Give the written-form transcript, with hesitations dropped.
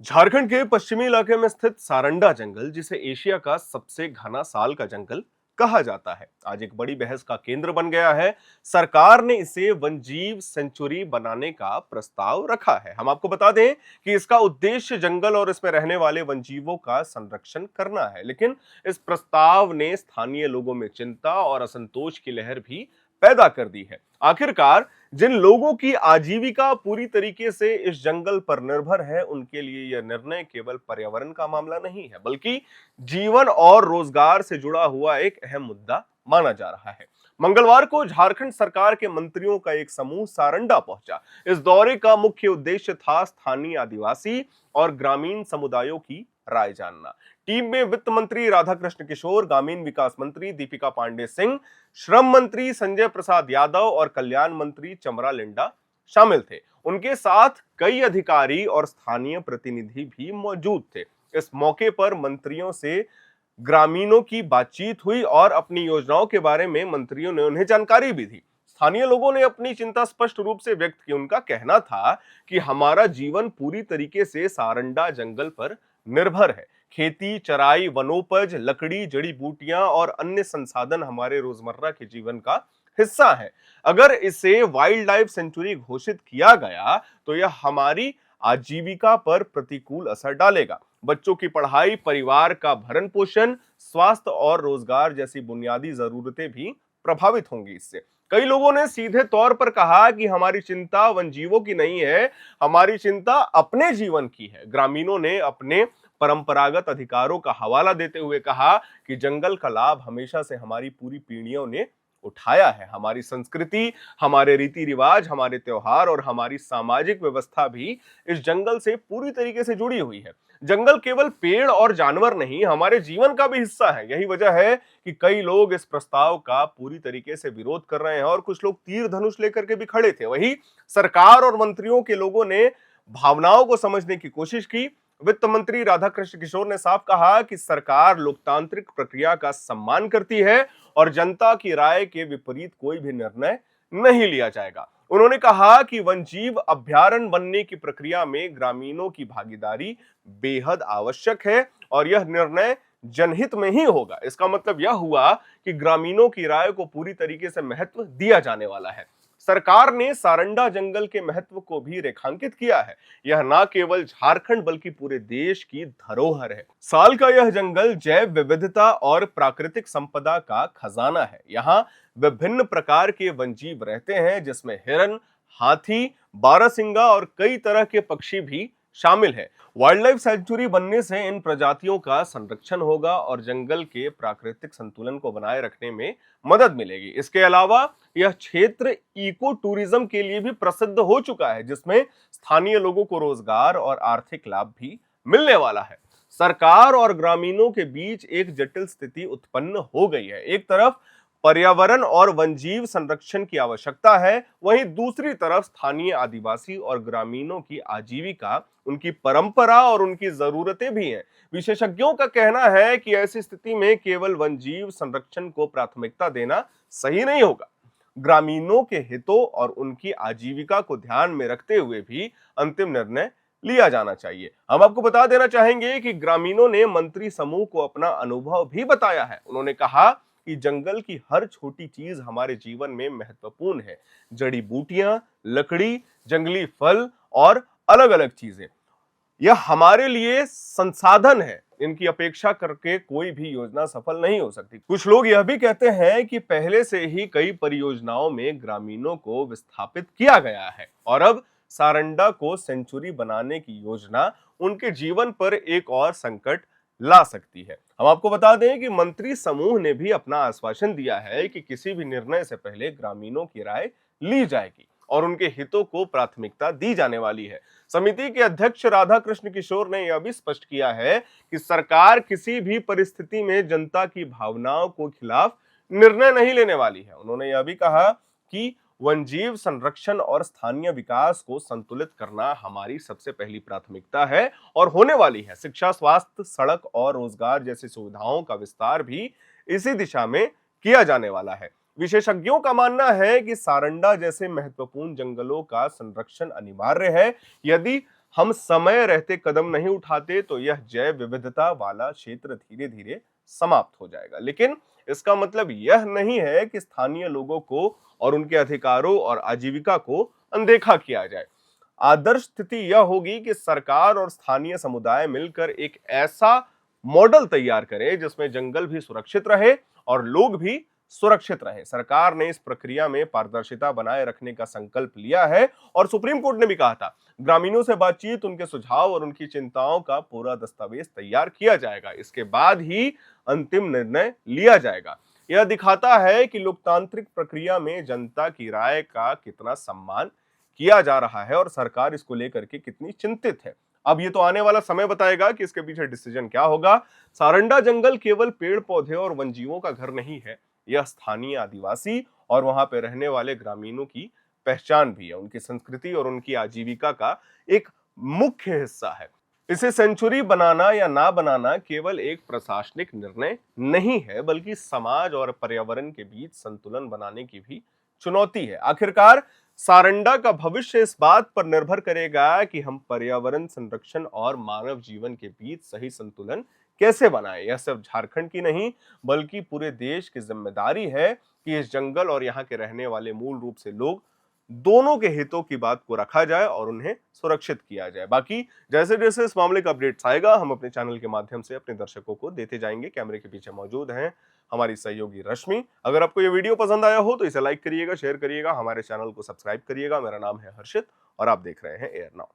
झारखंड के पश्चिमी इलाके में स्थित सारंडा जंगल, जिसे एशिया का सबसे घना साल का जंगल कहा जाता है, आज एक बड़ी बहस का केंद्र बन गया है। सरकार ने इसे वन्यजीव सेंचुरी बनाने का प्रस्ताव रखा है। हम आपको बता दें कि इसका उद्देश्य जंगल और इसमें रहने वाले वन्यजीवों का संरक्षण करना है, लेकिन इस प्रस्ताव ने स्थानीय लोगों में चिंता और असंतोष की लहर भी पैदा कर दी है। आखिरकार जिन लोगों की आजीविका पूरी तरीके से इस जंगल पर निर्भर है, उनके लिए यह निर्णय केवल पर्यावरण का मामला नहीं है, बल्कि जीवन और रोजगार से जुड़ा हुआ एक अहम मुद्दा माना जा रहा है। मंगलवार को झारखंड सरकार के मंत्रियों का एक समूह सारंडा पहुंचा। इस दौरे का मुख्य उद्देश्य था स्थानीय आदिवासी और ग्रामीण समुदायों की राय जानना। टीम में वित्त मंत्री राधाकृष्ण किशोर, ग्रामीण विकास मंत्री दीपिका पांडे सिंह, श्रम मंत्री संजय प्रसाद यादव और कल्याण मंत्री चमरा लिंडा शामिल थे। उनके साथ कई अधिकारी और स्थानीय प्रतिनिधि भी मौजूद थे। इस मौके पर मंत्रियों से ग्रामीणों की बातचीत हुई और अपनी योजनाओं के बारे में मंत्रियों ने उन्हें जानकारी भी दी। स्थानीय लोगों ने अपनी चिंता स्पष्ट रूप से व्यक्त की। उनका कहना था कि हमारा जीवन पूरी तरीके से सारंडा जंगल पर निर्भर है। खेती, चराई, वनोपज, लकड़ी, जड़ी बूटियां और अन्य संसाधन हमारे रोजमर्रा के जीवन का हिस्सा है। अगर इसे वाइल्ड लाइफ सेंचुरी घोषित किया गया तो यह हमारी आजीविका पर प्रतिकूल असर डालेगा। बच्चों की पढ़ाई, परिवार का भरण पोषण, स्वास्थ्य और रोजगार जैसी बुनियादी जरूरतें भी प्रभावित होंगी इससे। कई लोगों ने सीधे तौर पर कहा कि हमारी चिंता वन्यजीवों की नहीं है, हमारी चिंता अपने जीवन की है। ग्रामीणों ने अपने परंपरागत अधिकारों का हवाला देते हुए कहा कि जंगल का लाभ हमेशा से हमारी पूरी पीढ़ियों ने उठाया है। हमारी संस्कृति, हमारे रीति रिवाज, हमारे त्योहार और हमारी सामाजिक व्यवस्था भी इस जंगल से पूरी तरीके से जुड़ी हुई है। जंगल केवल पेड़ और जानवर नहीं, हमारे जीवन का भी हिस्सा है। यही वजह है कि कई लोग इस प्रस्ताव का पूरी तरीके से विरोध कर रहे हैं और कुछ लोग तीर धनुष लेकर के भी खड़े थे। वहीं सरकार और मंत्रियों के लोगों ने भावनाओं को समझने की कोशिश की। वित्त मंत्री राधाकृष्ण किशोर ने साफ कहा कि सरकार लोकतांत्रिक प्रक्रिया का सम्मान करती है और जनता की राय के विपरीत कोई भी निर्णय नहीं लिया जाएगा। उन्होंने कहा कि वन्यजीव अभयारण्य बनने की प्रक्रिया में ग्रामीणों की भागीदारी बेहद आवश्यक है और यह निर्णय जनहित में ही होगा। इसका मतलब यह हुआ कि ग्रामीणों की राय को पूरी तरीके से महत्व दिया जाने वाला है। सरकार ने सारंडा जंगल के महत्व को भी रेखांकित किया है। यह न केवल झारखंड बल्कि पूरे देश की धरोहर है। साल का यह जंगल जैव विविधता और प्राकृतिक संपदा का खजाना है। यहाँ विभिन्न प्रकार के वन्यजीव रहते हैं, जिसमें हिरन, हाथी, बारहसिंगा और कई तरह के पक्षी भी शामिल है। वाइल्ड लाइफ सेंचुरी बनने से इन प्रजातियों का संरक्षण होगा और जंगल के प्राकृतिक संतुलन को बनाए रखने में मदद मिलेगी। इसके अलावा यह क्षेत्र इको टूरिज्म के लिए भी प्रसिद्ध हो चुका है, जिसमें स्थानीय लोगों को रोजगार और आर्थिक लाभ भी मिलने वाला है। सरकार और ग्रामीणों के बीच एक जटिल स्थिति उत्पन्न हो गई है। एक तरफ पर्यावरण और वन्यजीव संरक्षण की आवश्यकता है, वहीं दूसरी तरफ स्थानीय आदिवासी और ग्रामीणों की आजीविका, उनकी परंपरा और उनकी जरूरतें भी हैं। विशेषज्ञों का कहना है कि ऐसी स्थिति में केवल वन्यजीव संरक्षण को प्राथमिकता देना सही नहीं होगा। ग्रामीणों के हितों और उनकी आजीविका को ध्यान में रखते हुए भी अंतिम निर्णय लिया जाना चाहिए। हम आपको बता देना चाहेंगे कि ग्रामीणों ने मंत्री समूह को अपना अनुभव भी बताया है। उन्होंने कहा कि जंगल की हर छोटी चीज हमारे जीवन में महत्वपूर्ण है। जड़ी बूटियां, लकड़ी, जंगली फल और अलग अलग चीजें, यह हमारे लिए संसाधन है। इनकी अपेक्षा करके कोई भी योजना सफल नहीं हो सकती। कुछ लोग यह भी कहते हैं कि पहले से ही कई परियोजनाओं में ग्रामीणों को विस्थापित किया गया है और अब सारंडा को सेंचुरी बनाने की योजना उनके जीवन पर एक और संकट ला सकती है। हम आपको बता दें कि मंत्री समूह ने भी अपना आश्वासन दिया है कि किसी भी निर्णय से पहले ग्रामीणों की राय ली जाएगी और उनके हितों को प्राथमिकता दी जाने वाली है। समिति के अध्यक्ष राधाकृष्ण किशोर ने यह भी स्पष्ट किया है कि सरकार किसी भी परिस्थिति में जनता की भावनाओं को खिलाफ निर्णय नहीं लेने वाली है। उन्होंने यह भी कहा कि वन्यजीव संरक्षण और स्थानीय विकास को संतुलित करना हमारी सबसे पहली प्राथमिकता है और होने वाली है। शिक्षा, स्वास्थ्य, सड़क और रोजगार जैसी सुविधाओं का विस्तार भी इसी दिशा में किया जाने वाला है। विशेषज्ञों का मानना है कि सारंडा जैसे महत्वपूर्ण जंगलों का संरक्षण अनिवार्य है। यदि हम समय रहते कदम नहीं उठाते तो यह जैव विविधता वाला क्षेत्र धीरे धीरे समाप्त हो जाएगा। लेकिन इसका मतलब यह नहीं है कि स्थानीय लोगों को और उनके अधिकारों और आजीविका को अनदेखा किया जाए। आदर्श स्थिति यह होगी कि सरकार और स्थानीय समुदाय मिलकर एक ऐसा मॉडल तैयार करे जिसमें जंगल भी सुरक्षित रहे और लोग भी सुरक्षित रहें। सरकार ने इस प्रक्रिया में पारदर्शिता बनाए रखने का संकल्प लिया है और सुप्रीम कोर्ट ने भी कहा था, ग्रामीणों से बातचीत, उनके सुझाव और उनकी चिंताओं का पूरा दस्तावेज तैयार किया जाएगा। इसके बाद ही अंतिम निर्णय लिया जाएगा। यह दिखाता है कि लोकतांत्रिक प्रक्रिया में जनता की राय का कितना सम्मान किया जा रहा है और सरकार इसको लेकर के कितनी चिंतित है। अब ये तो आने वाला समय बताएगा कि इसके पीछे डिसीजन क्या होगा। सारंडा जंगल केवल पेड़ पौधे और वन्यजीवों का घर नहीं है, यह स्थानीय आदिवासी और वहां पे रहने वाले ग्रामीणों की पहचान भी है, उनकी संस्कृति और उनकी आजीविका का एक मुख्य हिस्सा है। इसे सेंचुरी बनाना या ना बनाना केवल एक प्रशासनिक निर्णय नहीं है, बल्कि समाज और पर्यावरण के बीच संतुलन बनाने की भी चुनौती है। आखिरकार सारंडा का भविष्य इस बात पर निर्भर करेगा कि हम पर्यावरण संरक्षण और मानव जीवन के बीच सही संतुलन कैसे बनाएं। यह सिर्फ झारखंड की नहीं, बल्कि पूरे देश की जिम्मेदारी है कि इस जंगल और यहाँ के रहने वाले मूल रूप से लोग दोनों के हितों की बात को रखा जाए और उन्हें सुरक्षित किया जाए। बाकी जैसे जैसे इस मामले का अपडेट्स आएगा, हम अपने चैनल के माध्यम से अपने दर्शकों को देते जाएंगे। कैमरे के पीछे मौजूद हैं हमारी सहयोगी रश्मि। अगर आपको ये वीडियो पसंद आया हो तो इसे लाइक करिएगा, शेयर करिएगा, हमारे चैनल को सब्सक्राइब करिएगा। मेरा नाम है हर्षित और आप देख रहे हैं एयर नाउ।